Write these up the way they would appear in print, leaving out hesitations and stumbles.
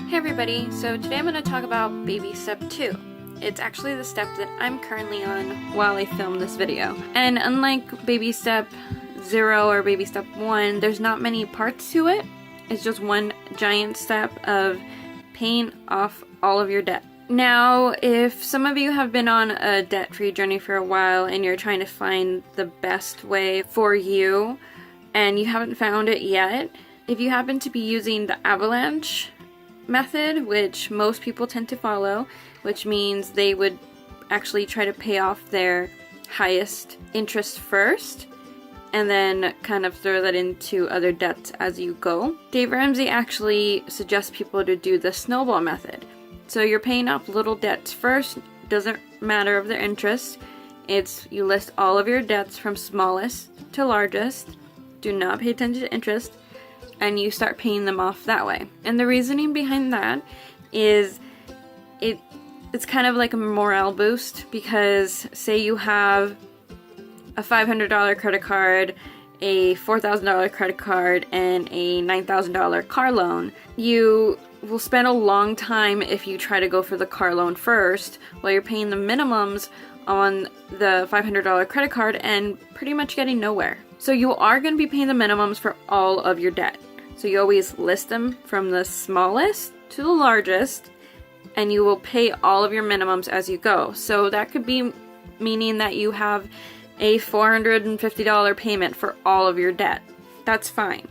Hey everybody, so today I'm going to talk about baby step 2. It's actually the step that I'm currently on while I film this video. And unlike baby step 0 or baby step 1, there's not many parts to it. It's just one giant step of paying off all of your debt. Now, if some of you have been on a debt-free journey for a while and you're trying to find the best way for you and you haven't found it yet, if you happen to be using the avalanche method, which most people tend to follow, which means they would actually try to pay off their highest interest first and then kind of throw that into other debts as you go. Dave Ramsey actually suggests people to do the snowball method. So you're paying off little debts first, doesn't matter of their interest. It's you list all of your debts from smallest to largest, do not pay attention to interest, and you start paying them off that way. And the reasoning behind that is it's kind of like a morale boost, because say you have a $500 credit card, a $4,000 credit card, and a $9,000 car loan. You will spend a long time if you try to go for the car loan first while you're paying the minimums on the $500 credit card and pretty much getting nowhere. So you are going to be paying the minimums for all of your debt. So you always list them from the smallest to the largest, and you will pay all of your minimums as you go. So that could be meaning that you have a $450 payment for all of your debt. That's fine.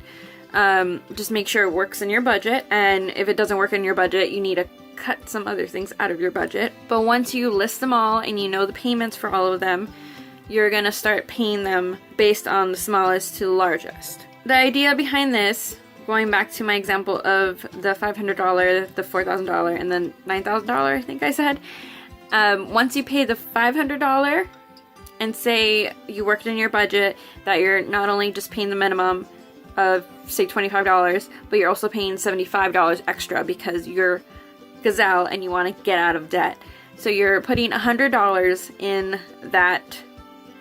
Just make sure it works in your budget, and if it doesn't work in your budget, you need to cut some other things out of your budget. But once you list them all and you know the payments for all of them, you're gonna start paying them based on the smallest to the largest. The idea behind this, going back to my example of the $500, the $4,000, and then $9,000, I think I said, once you pay the $500 and say you worked in your budget that you're not only just paying the minimum of, say, $25, but you're also paying $75 extra because you're gazelle and you want to get out of debt. So you're putting $100 in that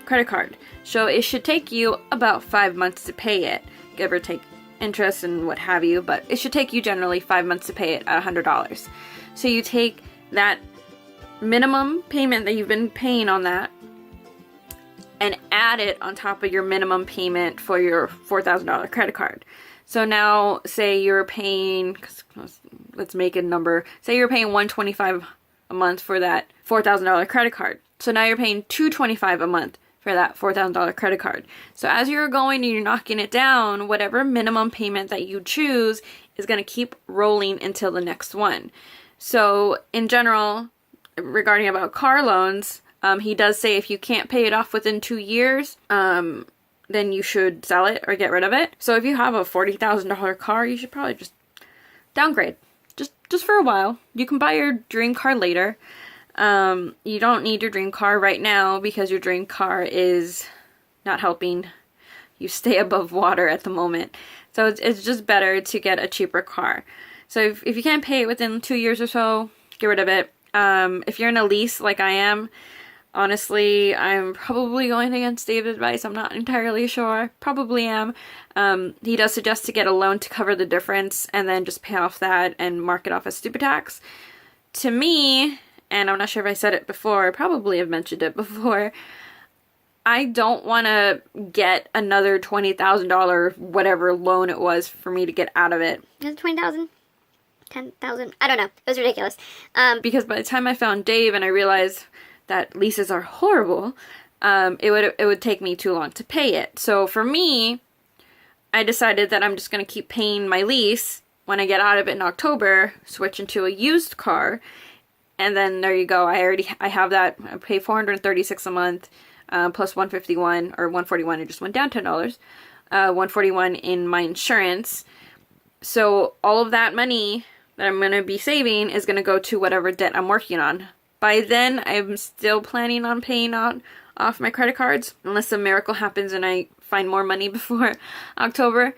credit card. So it should take you about 5 months to pay it, give or take interest and what have you, but it should take you generally 5 months to pay it at $100. So you take that minimum payment that you've been paying on that and add it on top of your minimum payment for your $4,000 credit card. So now, say you're paying, let's make a number, say you're paying $125 a month for that $4,000 credit card. So now you're paying $225 a month for that $4,000 credit card. So as you're going and you're knocking it down, whatever minimum payment that you choose is going to keep rolling until the next one. So in general, regarding about car loans, he does say if you can't pay it off within 2 years, then you should sell it or get rid of it. So if you have a $40,000 car, you should probably just downgrade, just for a while. You can buy your dream car later. You don't need your dream car right now because your dream car is not helping you stay above water at the moment. So it's just better to get a cheaper car. So if you can't pay it within 2 years or so, get rid of it. If you're in a lease like I am, honestly, I'm probably going against Dave's advice. I'm not entirely sure. Probably am. He does suggest to get a loan to cover the difference and then just pay off that and mark it off as stupid tax. To me, and I'm not sure if I said it before, I probably have mentioned it before, I don't want to get another $20,000 whatever loan it was for me to get out of it. Is it 20,000? 10,000? I don't know. It was ridiculous. Because by the time I found Dave and I realized that leases are horrible, it would take me too long to pay it. So for me, I decided that I'm just going to keep paying my lease. When I get out of it in October, switch into a used car, and then there you go. I have that. I pay $436 a month, plus $151 or $141. It just went down $10. $141 in my insurance. So all of that money that I'm going to be saving is going to go to whatever debt I'm working on. By then, I'm still planning on paying off my credit cards, unless a miracle happens and I find more money before October.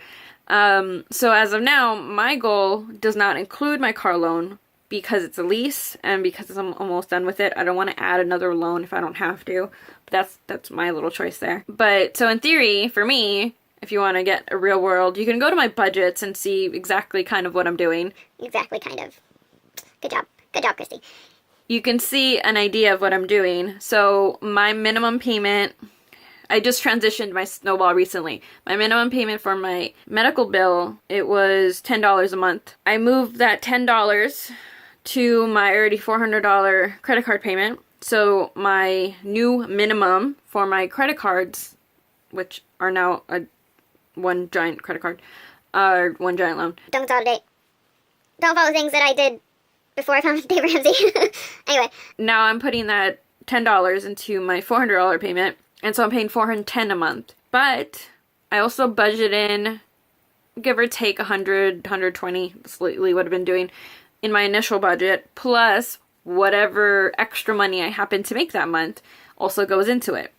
So as of now, my goal does not include my car loan because it's a lease and because I'm almost done with it. I don't want to add another loan if I don't have to. But that's my little choice there. But so in theory, for me, if you want to get a real world, you can go to my budgets and see exactly kind of what I'm doing. Exactly, kind of. Good job. Good job, Christy. You can see an idea of what I'm doing. So my minimum payment, I just transitioned my snowball recently. My minimum payment for my medical bill, it was $10 a month. I moved that $10 to my already $400 credit card payment. So my new minimum for my credit cards, which are now one giant credit card, one giant loan. Don't consolidate. Don't follow things that I did before I found Dave Ramsey. Anyway. Now I'm putting that $10 into my $400 payment, and so I'm paying $410 a month. But I also budget in, give or take 100, 120, slightly would have been doing in my initial budget, plus whatever extra money I happen to make that month also goes into it.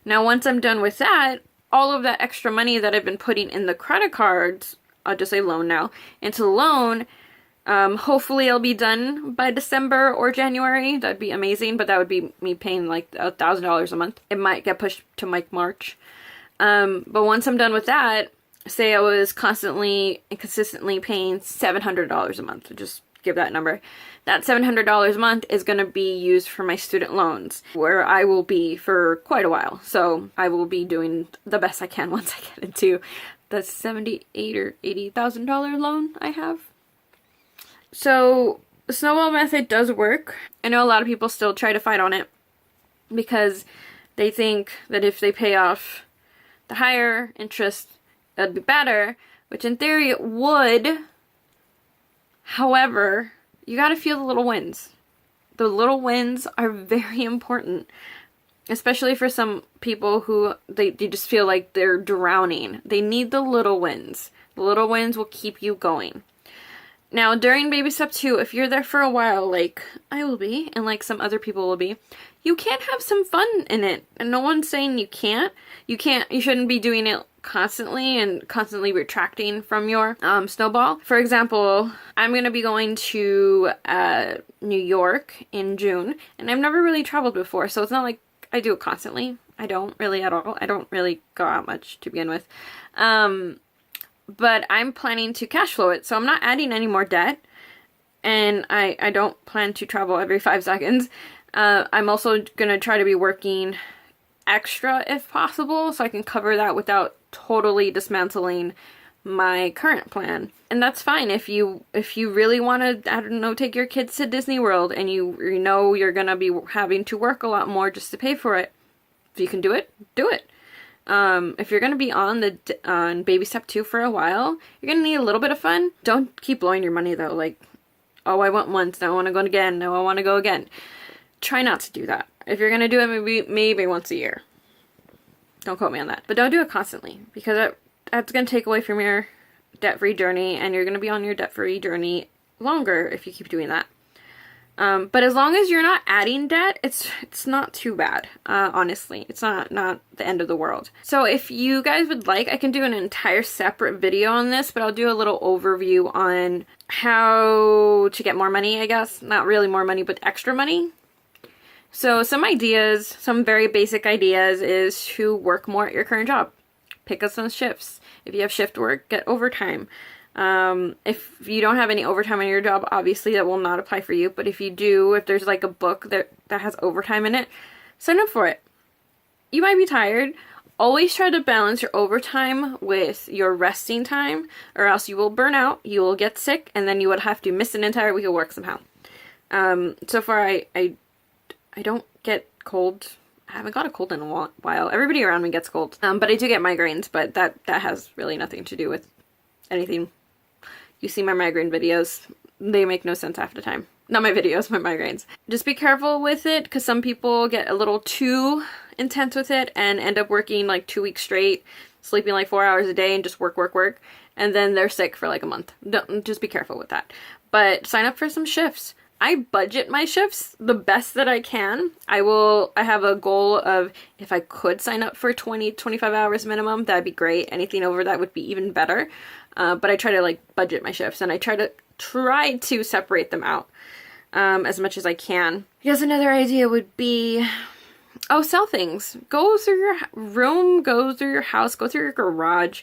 Now once I'm done with that, all of that extra money that I've been putting in the credit cards, I'll just say loan now, into the loan, hopefully I'll be done by December or January. That'd be amazing, but that would be me paying like $1,000 a month. It might get pushed to like March. But once I'm done with that, say I was constantly and consistently paying $700 a month, just give that number. That $700 a month is going to be used for my student loans, where I will be for quite a while. So I will be doing the best I can once I get into the $78,000 or $80,000 loan I have. So the snowball method does work. I know a lot of people still try to fight on it because they think that if they pay off the higher interest, that'd be better, which in theory it would. However, you gotta feel the little wins. The little wins are very important, especially for some people who they just feel like they're drowning. They need the little wins. The little wins will keep you going. Now, during baby step 2, if you're there for a while, like I will be, and like some other people will be, you can have some fun in it. And no one's saying you can't. You shouldn't be doing it constantly and constantly retracting from your snowball. For example, I'm going to be going to New York in June, and I've never really traveled before, so it's not like I do it constantly. I don't really at all. I don't really go out much to begin with. But I'm planning to cash flow it, so I'm not adding any more debt, and I don't plan to travel every 5 seconds. I'm also going to try to be working extra if possible, so I can cover that without totally dismantling my current plan. And that's fine if you really want to, I don't know, take your kids to Disney World and you know you're going to be having to work a lot more just to pay for it. If you can do it, do it. If you're going to be on baby step 2 for a while, you're going to need a little bit of fun. Don't keep blowing your money though. Like, oh, I went once, now I want to go again, now I want to go again. Try not to do that. If you're going to do it, maybe once a year. Don't quote me on that. But don't do it constantly, because that's going to take away from your debt-free journey, and you're going to be on your debt-free journey longer if you keep doing that. But as long as you're not adding debt, it's not too bad, honestly. It's not the end of the world. So if you guys would like, I can do an entire separate video on this, but I'll do a little overview on how to get more money, I guess. Not really more money, but extra money. So some ideas, some very basic ideas, is to work more at your current job. Pick up some shifts. If you have shift work, get overtime. If you don't have any overtime in your job, obviously that will not apply for you. But if you do, if there's like a book that has overtime in it, sign up for it. You might be tired. Always try to balance your overtime with your resting time, or else you will burn out, you will get sick, and then you would have to miss an entire week of work somehow. So far I don't get colds. I haven't got a cold in a while. Everybody around me gets colds. But I do get migraines, but that has really nothing to do with anything. You see my migraine videos, they make no sense half the time. Not my videos, my migraines. Just be careful with it, because some people get a little too intense with it and end up working like 2 weeks straight, sleeping like 4 hours a day and just work, and then they're sick for like a month. Just be careful with that. But sign up for some shifts. I budget my shifts the best that I can. I have a goal of, if I could sign up for 20-25 hours minimum, that'd be great. Anything over that would be even better. But I try to like budget my shifts, and I try to separate them out as much as I can. Because another idea would be, sell things. Go through your room, go through your house, go through your garage.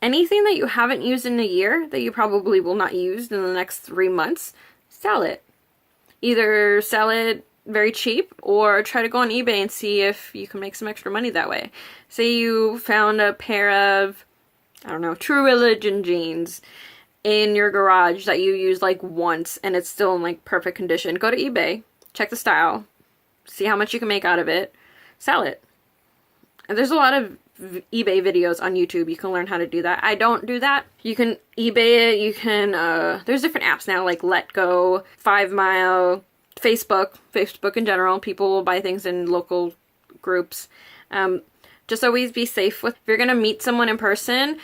Anything that you haven't used in a year, that you probably will not use in the next 3 months, sell it. Either sell it very cheap or try to go on eBay and see if you can make some extra money that way. Say you found a pair of, I don't know, True Religion jeans in your garage that you use like once and it's still in like perfect condition. Go to eBay, check the style, see how much you can make out of it, sell it. And there's a lot of eBay videos on YouTube. You can learn how to do that. I don't do that. You can eBay it. You can, there's different apps now like Let Go, 5 Mile, Facebook in general. People will buy things in local groups. Just always be safe with, if you're going to meet someone in person,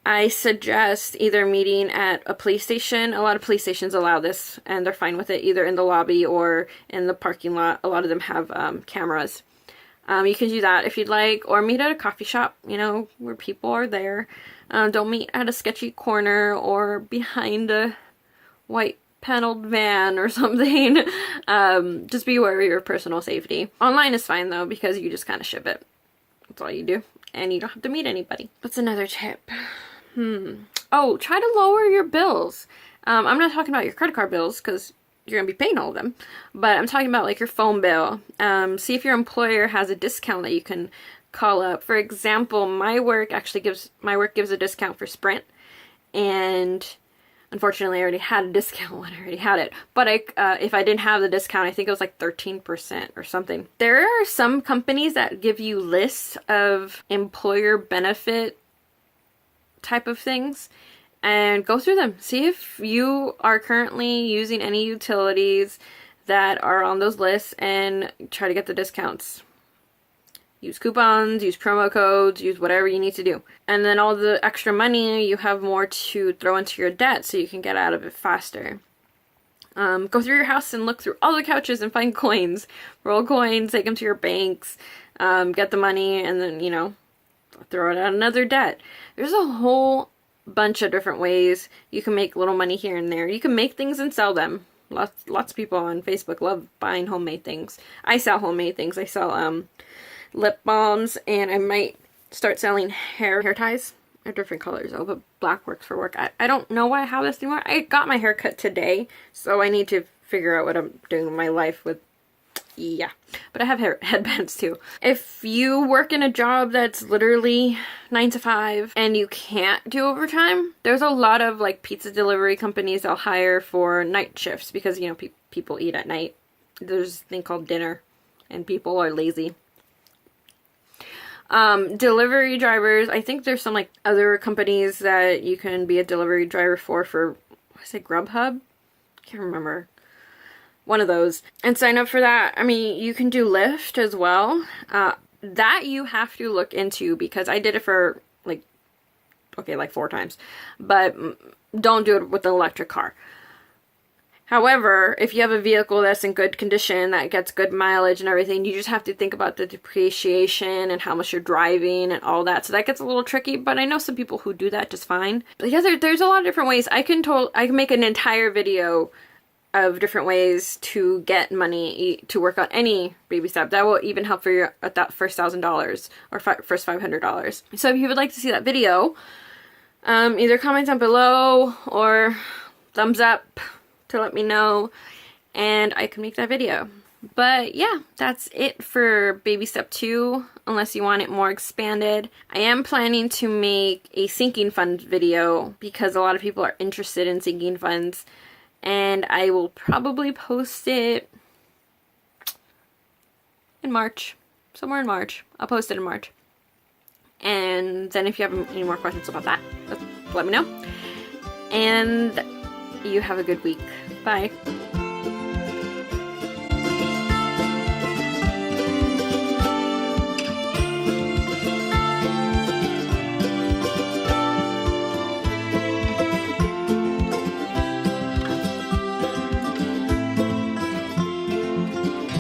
I suggest either meeting at a police station. A lot of police stations allow this and they're fine with it, either in the lobby or in the parking lot. A lot of them have cameras. You can do that if you'd like, or meet at a coffee shop, you know, where people are there. Don't meet at a sketchy corner or behind a white paneled van or something. Just be aware of your personal safety. Online is fine though, because you just kind of ship it. That's all you do. And you don't have to meet anybody. What's another tip? Oh, try to lower your bills. I'm not talking about your credit card bills, because you're going to be paying all of them. But I'm talking about like your phone bill. See if your employer has a discount that you can call up. For example, my work gives a discount for Sprint. And unfortunately, I already had a discount when I already had it. But if I didn't have the discount, I think it was like 13% or something. There are some companies that give you lists of employer benefit type of things. And go through them. See if you are currently using any utilities that are on those lists and try to get the discounts. Use coupons, use promo codes, use whatever you need to do. And then all the extra money, you have more to throw into your debt so you can get out of it faster. Go through your house and look through all the couches and find coins. Roll coins, take them to your banks, get the money, and then, you know, throw it at another debt. There's a whole bunch of different ways you can make little money here and there. You can make things and sell them. Lots of people on Facebook love buying homemade things. I sell homemade things. I sell lip balms, and I might start selling hair ties. They're different colors though, but black works for work. I don't know why I have this anymore. I got my hair cut today, so I need to figure out what I'm doing with my life with. Yeah, but I have headbands too. If you work in a job that's literally 9 to 5 and you can't do overtime, there's a lot of like pizza delivery companies that'll hire for night shifts because, you know, people eat at night. There's a thing called dinner and people are lazy. Delivery drivers, I think there's some like other companies that you can be a delivery driver for what is it, Grubhub? Can't remember. One of those, and sign up for that. I mean, you can do Lyft as well. That you have to look into because I did it for like 4 times, but don't do it with an electric car. However, if you have a vehicle that's in good condition, that gets good mileage and everything, you just have to think about the depreciation and how much you're driving and all that. So that gets a little tricky, but I know some people who do that just fine. But yeah, there's a lot of different ways. I can make an entire video of different ways to get money to work on any baby step. That will even help for your at that first $1,000 or first $500. So if you would like to see that video, either comment down below or thumbs up to let me know, and I can make that video. But yeah, that's it for baby step 2, unless you want it more expanded. I am planning to make a sinking fund video because a lot of people are interested in sinking funds. And I will probably post it in March. Somewhere in March. I'll post it in March. And then if you have any more questions about that, let me know. And you have a good week. Bye.